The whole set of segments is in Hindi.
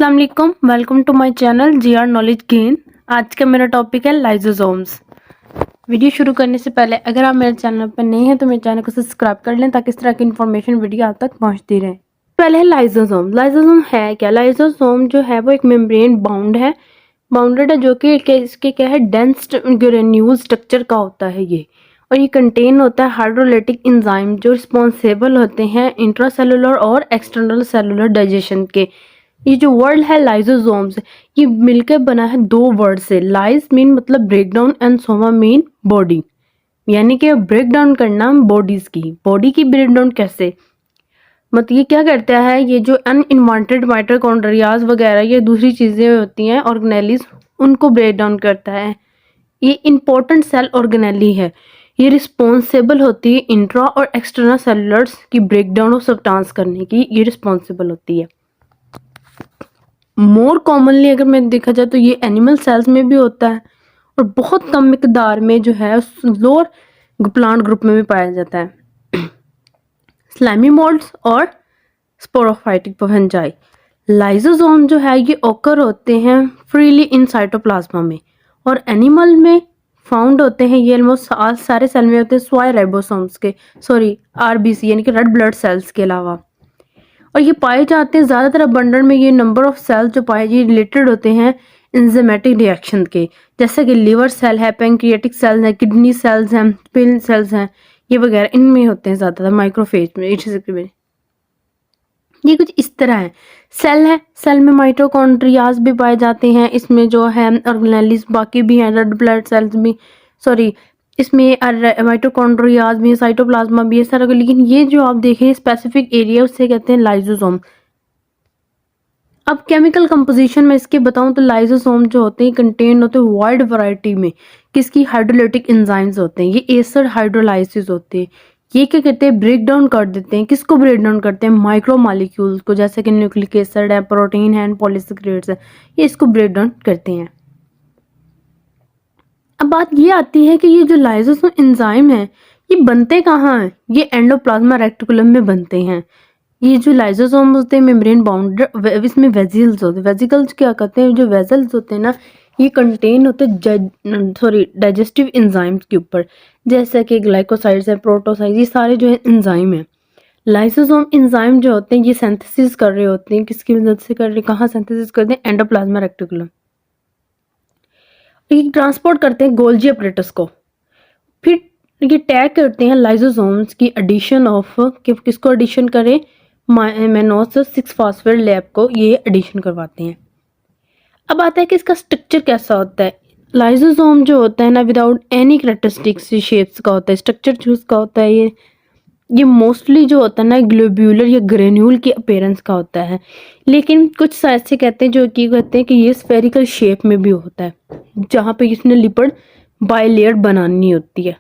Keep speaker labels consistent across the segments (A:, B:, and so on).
A: अस्सलाम वालेकुम, welcome to my channel GR knowledge gain. आज का मेरा टॉपिक है लाइसोसोम्स। वीडियो शुरू करने से पहले अगर आप मेरे चैनल पर नए हैं तो मेरे चैनल को सब्सक्राइब कर लें ताकि इस तरह की इन्फॉर्मेशन वीडियो आप तक पहुंचती रहे। पहले है लाइसोसोम। लाइसोसोम है क्या? लाइसोसोम जो है वो एक मेम्ब्रेन बाउंडेड है जो कि इसके क्या है, डेंस ग्रेन्यूल स्ट्रक्चर का होता है ये। और ये कंटेन होता है हाइड्रोलाइटिक एंजाइम जो रिस्पॉन्सिबल होते हैं इंट्रासेलुलर और एक्सटर्नल सेलुलर डाइजेशन के। ये जो वर्ड है लाइसोसोम्स, ये मिलकर बना है दो वर्ड से। लाइस मीन मतलब break down and soma mean body, यानी कि ब्रेक डाउन करना बॉडी की ब्रेक डाउन कैसे, मतलब ये क्या करता है, ये जो अनइनवांटेड माइटोकॉन्ड्रियाज वगैरह ये दूसरी चीजें होती हैं ऑर्गेनेलिस, उनको ब्रेक डाउन करता है। ये इंपॉर्टेंट सेल ऑर्गेनेली है। ये रिस्पॉन्सिबल होती है इंट्रा और एक्सटर्नल सेलुलर्स की ब्रेक डाउन ऑफ सब्सटेंस करने की, ये रिस्पॉन्सिबल होती है। मोर कॉमनली अगर मैं देखा जाए तो ये एनिमल सेल्स में भी होता है और बहुत कम मिकदार में जो है लोअर प्लांट ग्रुप में भी पाया जाता है। स्लाइमी मोल्ड्स और स्पोरोफाइटिक फंजाई। लाइसोसोम जो है ये ओकर होते हैं फ्रीली इन साइटोप्लाज्मा में, और एनिमल में फाउंड होते हैं ये ऑलमोस्ट सारे सेल में होते हैं स्वाय राइबोसोम्स के, आरबीसी यानी कि रेड ब्लड सेल्स के अलावा। और ये पाए जाते हैं ज़्यादातर अबंडर में। ये नंबर ऑफ सेल्स जो पाए ये रिलेटेड होते हैं इंजाइमेटिक रिएक्शन के, जैसे कि लिवर सेल है, पैंक्रियाटिक सेल्स हैं, किडनी सेल्स हैं, स्प्लीन सेल्स हैं, ये वगैरह इनमें होते हैं ज़्यादातर माइक्रोफेज में। ये कुछ इस तरह है। सेल में माइटोकॉन्ड्रियाज भी पाए जाते हैं, इसमें जो है ऑर्गेनेलिस बाकी भी हैं, रेड ब्लड सेल्स भी, इसमें माइटोकॉन्ड्रियाज भी, साइटोप्लाज्मा भी है सारा। लेकिन ये जो आप देखें स्पेसिफिक एरिया उससे कहते हैं लाइसोसोम। अब केमिकल कंपोजिशन में इसके बताऊं तो लाइसोसोम जो होते हैं कंटेन होते हैं वाइड वैरायटी में किसकी, हाइड्रोलाइटिक एंजाइम्स होते हैं। ये एसिड हाइड्रोलाइसिस होते हैं। ये क्या कहते हैं, ब्रेक डाउन कर देते हैं। किसको ब्रेक डाउन करते हैं? माइक्रो मॉलिक्यूल्स को, जैसे कि न्यूक्लिक एसिड है, प्रोटीन है, पॉलीसेकेराइड्स है, ये इसको ब्रेक डाउन करते हैं। अब बात ये आती है कि ये जो लाइसोसोम एंजाइम है ये बनते कहाँ हैं? ये एंडोप्लाज्मा रेक्टिकुलम में बनते हैं। ये जो लाइसोसोम होते हैं मेम्ब्रेन बाउंडेड, इसमें वेजिकल्स होते हैं। वेजिकल्स क्या कहते हैं, जो वेजल्स होते हैं ना, ये कंटेन होते डाइजेस्टिव एंजाइम्स के ऊपर, जैसे कि ग्लाइकोसाइड्स हैं, प्रोटोसाइड्स, ये सारे जो है एंजाइम है। लाइसोसोम एंजाइम जो होते हैं ये सिंथेसिस कर रहे होते हैं, किसकी मदद से कर रहे हैं, कहाँ सिंथेसिस करते हैं? एंडोप्लाज्मा रेक्टिकुलम। ये ट्रांसपोर्ट करते हैं गोल्जी अपरेटस को, फिर ये टैग करते हैं लाइसोसोम्स की एडिशन ऑफ, किसको एडिशन करें? मेनोस 6 फॉस्फेट लैब को ये एडिशन करवाते हैं। अब आता है कि इसका स्ट्रक्चर कैसा होता है। लाइसोसोम जो होता है ना विदाउट एनी कैरेक्टरिस्टिक्स शेप्स का होता है, स्ट्रक्चर चूज का होता है। ये मोस्टली जो होता है ना ग्लोब्यूलर या ग्रेन्यूल की अपीयरेंस का होता है, लेकिन कुछ ऐसे कहते हैं जो कि कहते हैं कि ये स्फेरिकल शेप में भी होता है, जहाँ पे इसने लिपिड बाइलेयर बनानी होती है।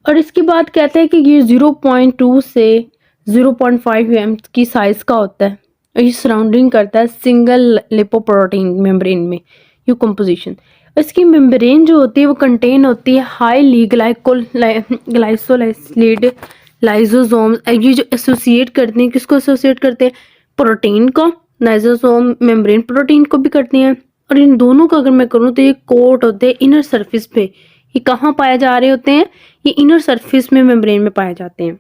A: और इसके बाद कहते हैं कि ये 0.2 से 0.5 mm की साइज का होता है और ये सराउंडिंग करता है सिंगल लिपोप्रोटीन मेम्ब्रेन में। ये कंपोजिशन इसकी मेम्ब्रेन जो होती है वो कंटेन होती है हाईली ग्लाइसोलाइसिलेटेड लाइसोसोम। ये जो एसोसिएट करते हैं, किसको एसोसिएट करते हैं? प्रोटीन को। लाइसोसोम मेम्ब्रेन प्रोटीन को भी करते हैं, और इन दोनों का अगर मैं करूँ तो ये कोट होते हैं इनर सरफेस पे। ये कहाँ पाए जा रहे होते हैं? ये इनर सरफेस में मेम्ब्रेन में पाए जाते हैं।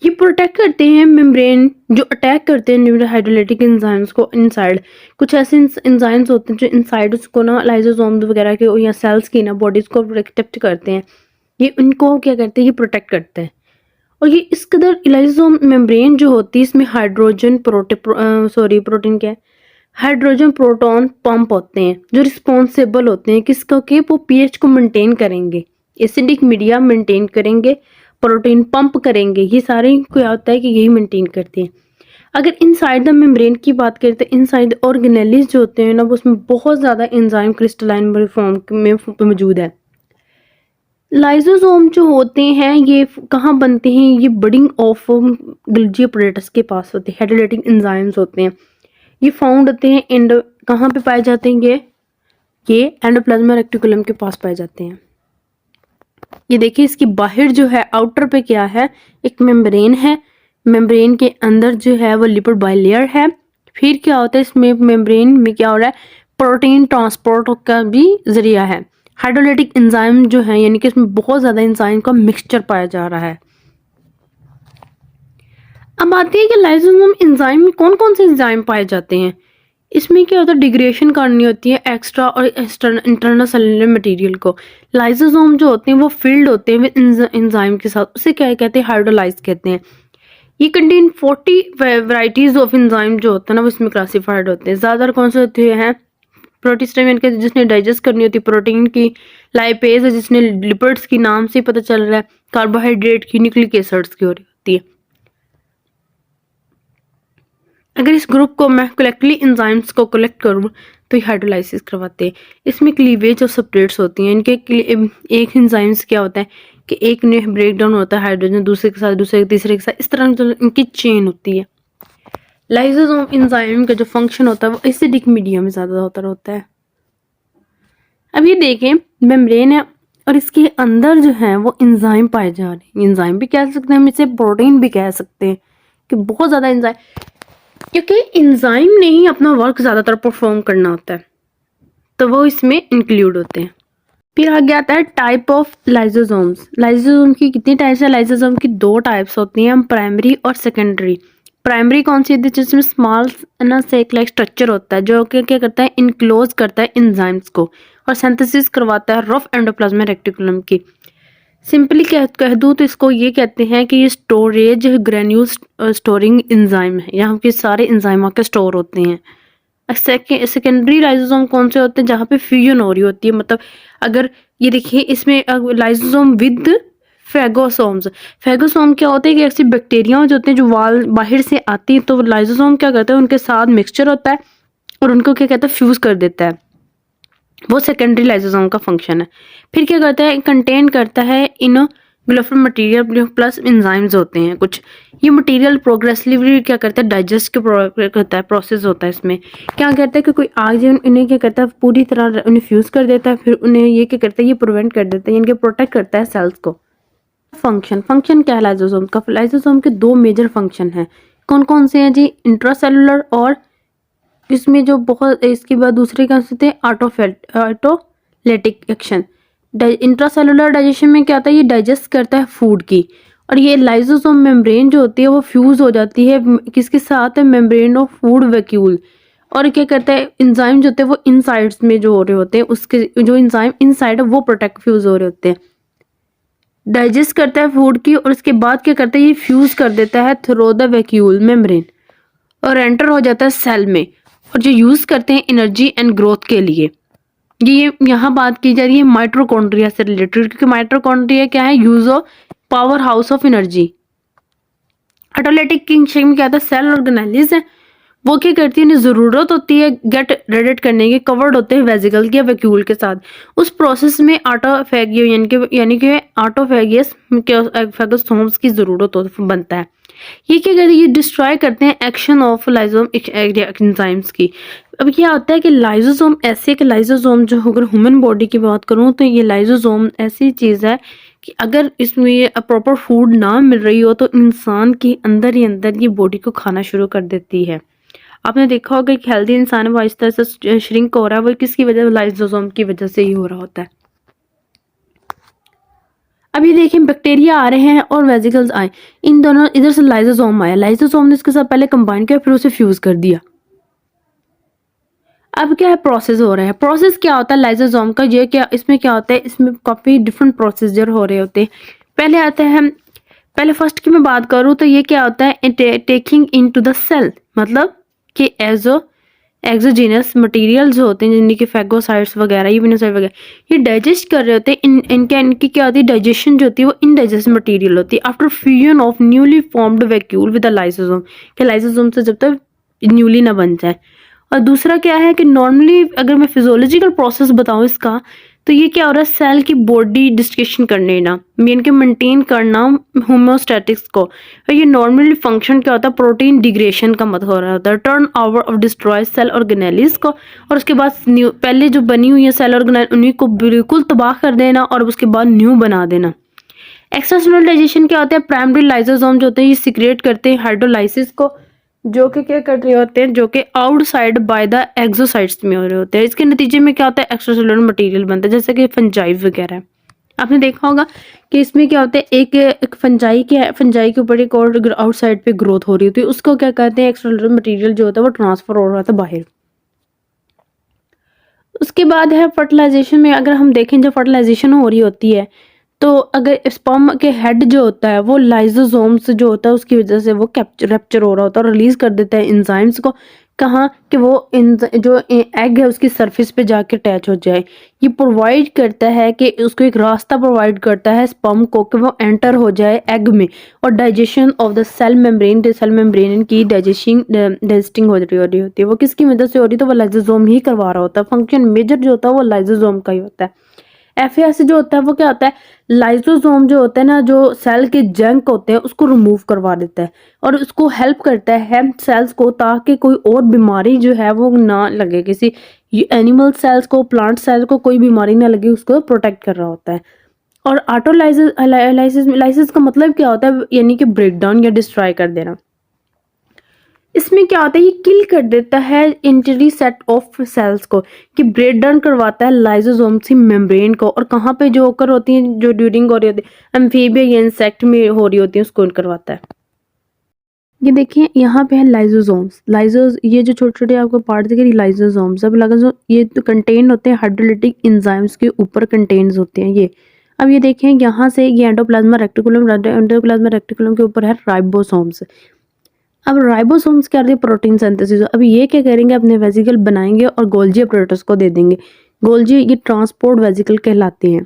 A: ये प्रोटेक्ट करते हैं मेम्ब्रेन, जो अटैक करते हैं हाइड्रोलाइटिक एंजाइम्स को इनसाइड। कुछ ऐसे एंजाइम्स होते हैं जो इनसाइड उसको ना लाइसोसोम्स वगैरह के या सेल्स की ना बॉडीज को प्रोटेक्ट करते हैं। ये उनको क्या करते हैं? ये प्रोटेक्ट करते हैं। और ये इस कदर लाइसोसोम मेम्ब्रेन जो होती है इसमें हाइड्रोजन प्रोटीन क्या है, हाइड्रोजन प्रोटॉन पंप होते हैं जो रिस्पॉन्सिबल होते हैं किसका, कि वो पीएच को मेंटेन करेंगे, एसिडिक मीडिया मेंटेन करेंगे, प्रोटीन पंप करेंगे। ये सारे क्या होता है कि यही मेंटेन करते हैं। अगर इनसाइड द मेम्ब्रेन की बात करें तो इनसाइड ऑर्गेनेलिस जो होते हैं ना वो उसमें बहुत ज़्यादा एंजाइम क्रिस्टलाइन फॉर्म में मौजूद है। लाइसोसोम जो होते हैं ये कहाँ बनते हैं? ये बडिंग ऑफ गोल्जी अपरेटस के पास होते हैं, हाइड्रोलाइटिक एंजाइम्स होते हैं। ये फाउंड होते हैं कहाँ पे पाए जाते हैं? ये एंडोप्लाज्मा रेक्टिकुलम के पास पाए जाते हैं। ये देखिए इसकी बाहर जो है आउटर पे क्या है, एक मेम्ब्रेन है मेम्ब्रेन के अंदर जो है वो लिपिड बाइलेयर है। फिर क्या होता है, इसमें मेम्ब्रेन में क्या हो रहा है, प्रोटीन ट्रांसपोर्ट का भी जरिया है। हाइड्रोलाइटिक एंजाइम जो है, यानी कि इसमें बहुत ज़्यादा एंजाइम का मिक्सचर पाया जा रहा है। अब आती है कि लाइसोसोम एंजाइम में कौन कौन से एंजाइम पाए जाते हैं। इसमें क्या होता है, डिग्रेडेशन करनी होती है एक्स्ट्रा और इंटरनल सेलुलर मटेरियल को। लाइसोसोम जो होते हैं वो फिल्ड होते हैं विद एंजाइम के साथ, उसे क्या कहते हैं, हाइड्रोलाइज कहते हैं। ये कंटेन 40 वैरायटीज ऑफ एंजाइम जो होते हैं ना, वो इसमें क्लासिफाइड होते हैं। ज़्यादातर कौन से होते हैं, प्रोटीस्टाइम के जिसने डाइजेस्ट करनी होती है प्रोटीन की, लाइपेज है जिसने लिपिड्स की, नाम से पता चल रहा है, कार्बोहाइड्रेट की, न्यूक्लिक एसिड्स की हो रही होती है। अगर इस ग्रुप को मैं कलेक्टिवली एंजाइम्स को कलेक्ट करूँ तो ये हाइड्रोलाइसिस करवाते हैं। इसमें क्लीवेज और सेपरेट्स होती हैं। इनके एक एंजाइम्स क्या होता है कि एक ने ब्रेक डाउन होता है हाइड्रोजन दूसरे के साथ, दूसरे के तीसरे के साथ, इस तरह जो इनकी चेन होती है। लाइसोसोम एंजाइम का जो फंक्शन होता है वो एसिडिक मीडियम में ज़्यादा होता है। अब ये देखें, मेम्ब्रेन है और इसके अंदर जो है वो एंजाइम पाए जा रहे हैं। एंजाइम भी कह सकते हैं हम, इसे प्रोटीन भी कह सकते हैं कि बहुत ज़्यादा एंजाइम, क्योंकि एंजाइम ने ही अपना वर्क ज़्यादातर परफॉर्म करना होता है, तो वो इसमें इंक्लूड होते हैं। फिर आगे आता है टाइप ऑफ लाइसोसोम्स। लाइसोसोम की कितनी टाइप्स है, लाइसोसोम की 2 टाइप्स होती हैं, प्राइमरी और सेकेंडरी। प्राइमरी कौन सी होती है, जिसमें स्मॉल ना सेक लाइक स्ट्रक्चर होता है, जो कि क्या करता है, इनक्लोज करता है एंजाइम्स को और सिंथेसिस करवाता है रफ एंडोप्लाज्मिक रेटिकुलम की। सिंपली कह दूँ तो इसको ये कहते हैं कि ये स्टोरेज ग्रेन्यूल स्टोरिंग एंजाइम है, यहाँ पे सारे एंजाइम आके स्टोर होते हैं। सेकेंडरी लाइसोसोम कौन से होते हैं, जहाँ पे फ्यूजन हो रही होती है। मतलब अगर ये देखिए, इसमें लाइसोसोम विद फेगोसोम्स। फेगोसोम क्या होते हैं कि ऐसी बैक्टीरिया जो होते हैं जो वाल बाहर से आती है, तो लाइसोसोम क्या करता है, उनके साथ मिक्सचर होता है और उनको क्या कहता है, फ्यूज कर देता है। वो सेकेंडरी लाइसोसोम का फंक्शन है। फिर क्या करता है, कंटेन करता है इन ग्लोफल मटेरियल प्लस एंजाइम्स होते हैं कुछ। ये मटेरियल प्रोग्रेसिवली क्या करता है, डाइजेस्ट करता है, प्रोसेस होता है। इसमें क्या करता है कि कोई आग जो इन्हें क्या करता है, पूरी तरह उन्हें फ्यूज कर देता है, फिर उन्हें ये क्या करता है, ये प्रिवेंट कर देता है, इनके प्रोटेक्ट करता है सेल्स को। फंक्शन क्या है लाइसोसोम का, लाइसोसोम के 2 मेजर फंक्शन हैं। कौन कौन से हैं जी, इंट्रासेलुलर और इसमें जो बहुत, इसके बाद दूसरे क्या होते हैं, ऑटोलेटिक एक्शन। इंट्रासेलुलर डाइजेशन में क्या होता है, ये डाइजेस्ट करता है फूड की। और ये लाइसोसोम मेम्ब्रेन जो होती है वो फ्यूज हो जाती है किसके साथ, मेम्ब्रेन ऑफ फूड वैक्यूल। और क्या करता है, एंजाइम जो होते हैं वो इनसाइड्स में जो हो रहे होते हैं, उसके जो एंजाइम इनसाइड है वो प्रोटेक्ट फ्यूज हो रहे होते हैं, डाइजेस्ट करता है फूड की। और उसके बाद क्या करता है, ये फ्यूज कर देता है थ्रू द वैक्यूल मेम्ब्रेन और एंटर हो जाता है सेल में, और जो यूज करते हैं एनर्जी एंड ग्रोथ के लिए। ये यहाँ बात की जा रही है माइटोकॉन्ड्रिया से रिलेटेड, क्योंकि माइटोकॉन्ड्रिया क्या है, use of power house of energy. ऑटोलेटिक किंगशिप में क्या था, सेल ऑर्गेनेलिस है, वो क्या करती है, जरूरत होती है गेट रेडिट करने की, कवर्ड होते हैं वेजिकल या वैक्यूल के साथ। उस प्रोसेस में ऑटोफेगियो यानी कि ऑटोफेगियस फेगोसोम्स की जरूरत बनता है। ये क्या करते हैं, ये डिस्ट्रॉय करते हैं एक्शन ऑफ लाइसोसोम एंजाइम्स की। अब क्या होता है कि लाइसोसोम ऐसे कि लाइसोसोम जो, अगर ह्यूमन बॉडी की बात करूँ तो ये लाइसोसोम ऐसी चीज़ है कि अगर इसमें प्रॉपर फूड ना मिल रही हो तो इंसान के अंदर ही अंदर ये बॉडी को खाना शुरू कर देती है। आपने देखा होगा कि हेल्दी इंसान वो आहिस्ता आहिस्ता श्रिंक हो रहा है, वो किसकी वजह, लाइसोसोम की वजह से ही हो रहा होता है। अब ये देखें, बैक्टीरिया आ रहे हैं और वेजिकल्स आए, इन दोनों, इधर से लाइसोसोम आया, लाइसोसोम ने इसके साथ पहले कंबाइन किया फिर उसे फ्यूज कर दिया। अब क्या है, प्रोसेस हो रहा है। प्रोसेस क्या होता है लाइसोसोम का, ये क्या, इसमें क्या होता है, इसमें काफ़ी डिफरेंट प्रोसीजर हो रहे होते हैं। पहले आता है, पहले फर्स्ट की मैं बात करूँ तो ये क्या होता है, taking into the cell, मतलब कि एक्सोजीनस मटेरियल जो होते हैं जिनके फेगोसाइट्स वगैरह, यूनिसाइड वगैरह, ये डाइजेस्ट कर रहे होते हैं। इनकी क्या होती है, डाइजेशन जो होती है वो इनडाइजेस्ट मटेरियल होती है after fusion of newly formed vacuole with the lysosome, कि लाइसोसोम से जब तक न्यूली ना बन जाए। और दूसरा क्या है कि नॉर्मली अगर मैं फिजियोलॉजिकल प्रोसेस बताऊं इसका, तो ये क्या हो रहा है, सेल की बॉडी डिस्ट्रक्शन करने ना, मेन के मेंटेन करना होम्योस्टैटिक्स को। और ये नॉर्मली फंक्शन क्या होता है, प्रोटीन डिग्रेडेशन का मतलब हो रहा होता है, turnover of destroy cell organelles को, और उसके बाद न्यू, पहले जो बनी हुई है सेल ऑर्गेनेल उन्हीं को बिल्कुल तबाह कर देना और उसके बाद न्यू बना देना। एक्स्ट्रासेलुलर डाइजेशन क्या होता है, प्राइमरी लाइसोसोम जो होते हैं ये सीक्रेट करते हैं हाइड्रोलाइसिस को, जो कि क्या कर रहे होते हैं, जो कि आउटसाइड बाय द एक्सोसाइट्स में हो रहे होते हैं। इसके नतीजे में क्या होता है, एक्स्ट्रासेलुलर मटेरियल बनता है, जैसे कि फंजाई वगैरह। आपने देखा होगा कि इसमें क्या होता है, एक फंजाई के ऊपर एक और आउटसाइड पे ग्रोथ हो रही होती है, उसको क्या कहते हैं, एक्स्ट्रासेलुलर मटेरियल जो होता है वो ट्रांसफर हो रहा था बाहर। उसके बाद है फर्टिलाइजेशन में, अगर हम देखें जब फर्टिलाइजेशन हो रही होती है तो अगर स्पर्म के हेड जो होता है वो लाइजोसोम्स जो होता है उसकी वजह से वो रैप्चर हो रहा होता है और रिलीज कर देता है इंजाइम्स को, कहाँ कि वो जो एग है उसकी सरफेस पे जाके अटैच हो जाए। ये प्रोवाइड करता है कि उसको एक रास्ता प्रोवाइड करता है स्पर्म को कि वो एंटर हो जाए एग में, और digestion of the cell membrane की डाइजेस्टिंग हो रही होती है। वो किसकी वजह से हो रही है, तो वो लाइजोसोम ही करवा रहा होता है। फंक्शन मेजर जो होता है वो लाइजोसोम का ही होता है। एफएस जो होता है वो क्या होता है, लाइसोसोम जो होता है ना, जो सेल के जंक होते हैं उसको रिमूव करवा देता है और उसको हेल्प करता है सेल्स को, ताकि कोई और बीमारी जो है वो ना लगे, किसी एनिमल सेल्स को, प्लांट सेल्स को कोई बीमारी ना लगे, उसको प्रोटेक्ट कर रहा होता है। और ऑटोलाइसिस का मतलब क्या होता है, यानी कि ब्रेक डाउन या डिस्ट्रॉय कर देना। इसमें क्या होता है, ये किल कर देता है इंटरी सेट ऑफ सेल्स को, कि ब्रेक डाउन करवाता है लाइसोसोम की मेम्ब्रेन को, और कहाँ पे जो ओकर होती है, जो ड्यूरिंग हो रही होती है एम्फीबिया या इंसेक्ट में हो रही होती है, उसको करवाता है। ये देखिए यहाँ पे है लाइसोसोम्स, ये जो छोटे छोटे आपको पार्ट दिखे लाइसोसोम्स, अब लगा ये तो कंटेन होते हैं हाइड्रोलिटिक एंजाइम्स के ऊपर कंटेन्स होते हैं ये। अब ये देखें यहाँ से ये एंडोप्लाज्मा रेक्टिकुलम के ऊपर है राइबोसोम्स। अब राइबोसोम्स क्या है, प्रोटीन सिंथेसिस। अब ये क्या करेंगे, अपने वेसिकल बनाएंगे और गोल्जी अपरेटस को दे देंगे। गोल्जी ये ट्रांसपोर्ट वेसिकल कहलाते हैं।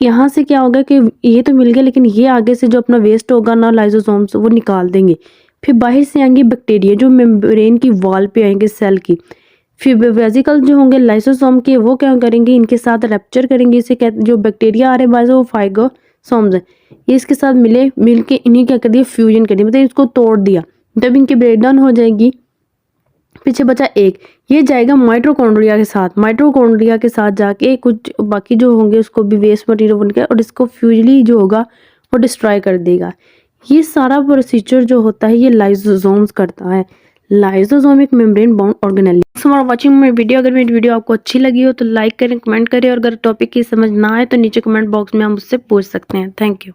A: यहाँ से क्या होगा कि ये तो मिल गया, लेकिन ये आगे से जो अपना वेस्ट होगा ना लाइसोसोम्स वो निकाल देंगे। फिर बाहर से आएंगे बैक्टीरिया जो मेम्ब्रेन की वॉल पे आएंगे सेल की। फिर वेसिकल जो होंगे लाइसोसोम के वो क्या करेंगे, इनके साथ रैप्चर करेंगे। इसे जो बैक्टीरिया आ रहे हैं वो फाइगोसोम्स है, ये इसके साथ मिल के इन्हें क्या कर दिया, फ्यूजन कर दिया, मतलब इसको तोड़ दिया। जब इनकी ब्रेकडाउन हो जाएगी, पीछे बचा एक, ये जाएगा माइटोकॉन्ड्रिया के साथ जाके कुछ बाकी जो होंगे उसको भी वेस्ट मटेरियल बनकर, और इसको फ्यूजली जो होगा वो डिस्ट्रॉय कर देगा। ये सारा प्रोसीजर जो होता है ये लाइसोसोम्स करता है। लाइसोसोम एक membrane bound organelle. For watching my video, अगर मेरी वीडियो आपको अच्छी लगी हो तो लाइक करें, कमेंट करें, और अगर टॉपिक की समझ ना आए तो नीचे कमेंट बॉक्स में आप मुझसे पूछ सकते हैं। Thank you.